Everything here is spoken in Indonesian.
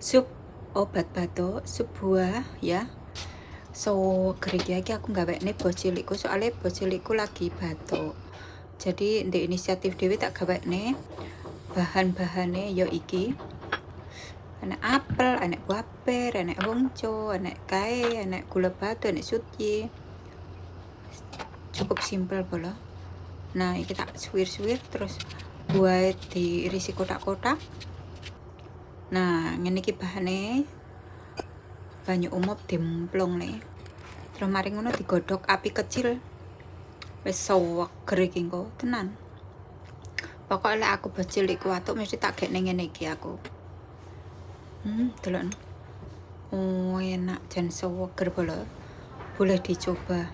Sup obat batuk, sup buah ya. Seger iki aku gawekne bos cilikku, soalnya bos cilikku lagi batuk. Jadi ndek inisiatif dhewe tak gawekne. Bahan-bahane ya iki. Enek apel, enek buah pir, enek hongco, enek kae, enek gula batu, enek sutye. Cukup simpel bola. Nah, iki tak suwir-suwir terus buah diirisi kotak-kotak. Nah, ngene iki bahane. Banyu umub dimplung nih. Terus mari ngono digodhog api kecil. Wis seger iki engko tenan. Pokoknya lek aku bos cilik watuk mesti tak gekne ngene iki aku. Delok. Oh, enak jan seger bola. Boleh dicoba.